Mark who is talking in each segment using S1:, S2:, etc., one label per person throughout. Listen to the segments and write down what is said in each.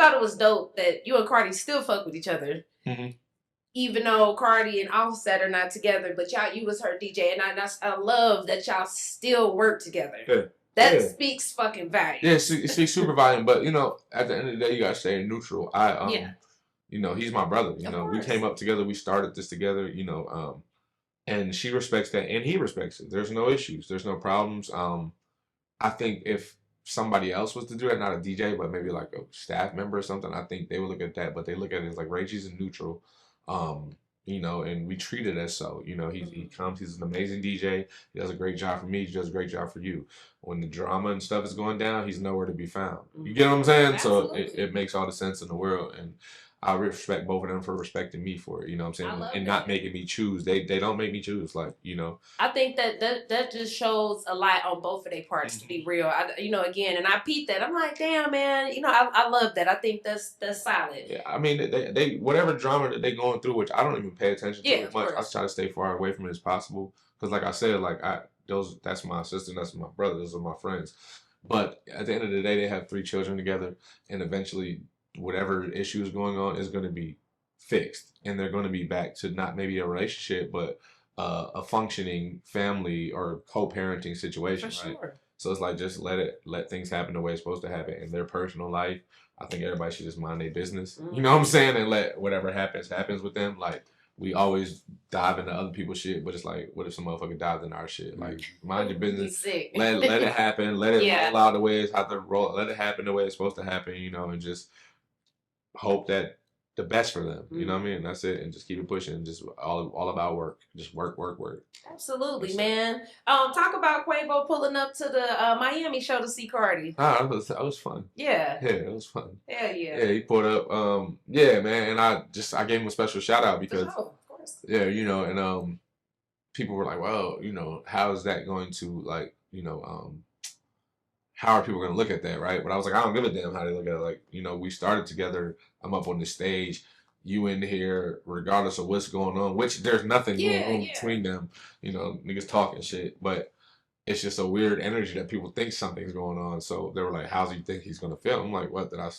S1: thought it was dope that you and Cardi still fuck with each other.
S2: Mm-hmm.
S1: Even though Cardi and Offset are not together, but you was her DJ, and I love that y'all still work together.
S2: Yeah.
S1: That speaks fucking volume.
S2: Yeah, it speaks super volume. But you know, at the end of the day, you gotta stay neutral. You know, he's my brother. You know, we came up together. We started this together. You know, and she respects that, and he respects it. There's no issues. There's no problems. I think if somebody else was to do it, not a DJ, but maybe like a staff member or something, I think they would look at that. But they look at it as like Reggie's neutral. You know, and we treat it as so. You know, he comes, he's an amazing DJ. He does a great job for me. He does a great job for you. When the drama and stuff is going down, he's nowhere to be found. You get what I'm saying? Absolutely. So it makes all the sense in the world. And I respect both of them for respecting me for it. You know what I'm saying? And not making me choose. They don't make me choose. Like, you know.
S1: I think that just shows a lot on both of their parts, to be real. You know, again, and I peeped that. I'm like, damn, man. You know, I love that. I think that's solid.
S2: Yeah, I mean, they whatever drama that they going through, which I don't even pay attention to as much. I try to stay far away from it as possible. Because like I said, like that's my sister, that's my brother, those are my friends. But at the end of the day, they have 3 children together, and eventually whatever issue is going on is going to be fixed, and they're going to be back to not maybe a relationship, but a functioning family or co-parenting situation, right? Sure. So it's like just let things happen the way it's supposed to happen in their personal life. I think everybody should just mind their business. You know what I'm saying? And let whatever happens with them. Like, we always dive into other people's shit, but it's like, what if some motherfucker dives into our shit? Like, mind your business. Let it happen. Let it roll out the way it's how to roll. Let it happen the way it's supposed to happen, you know, and just hope that the best for them. You know what I mean? That's it. And just keep it pushing. Just all about work. Just work.
S1: Absolutely, man. Talk about Quavo pulling up to the Miami show to see Cardi.
S2: That was fun.
S1: Yeah.
S2: Yeah, it was fun.
S1: Hell yeah.
S2: Yeah, he pulled up. Yeah, man, and I gave him a special shout out because
S1: of course.
S2: Yeah, you know, and people were like, well, you know, how is that going to, like, you know, how are people going to look at that, right? But I was like, I don't give a damn how they look at it. Like, you know, we started together. I'm up on the stage. You in here, regardless of what's going on, which there's nothing going on between them. You know, niggas talking shit. But it's just a weird energy that people think something's going on. So they were like, how do you think he's going to feel? I'm like, what? Did I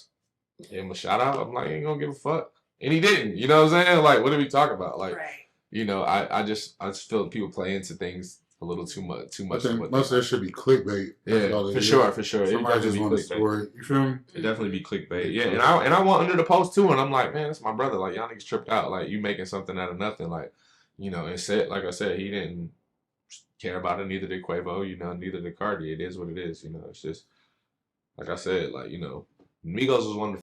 S2: give him a shout out? I'm like, I ain't going to give a fuck. And he didn't. You know what I'm saying? Like, what are we talking about? Like, you know, I just feel people play into things a little too much.
S3: I think most of that should be clickbait.
S2: Yeah, for sure.
S3: Somebody just want a story. You feel me?
S2: It definitely be clickbait. Yeah, and I want under the post too, and I'm like, man, that's my brother. Like, y'all niggas tripped out. Like, you making something out of nothing. Like, you know, and said, like I said, he didn't care about it. Neither did Quavo. You know, neither did Cardi. It is what it is. You know, it's just like I said. Like, you know, Migos was one of the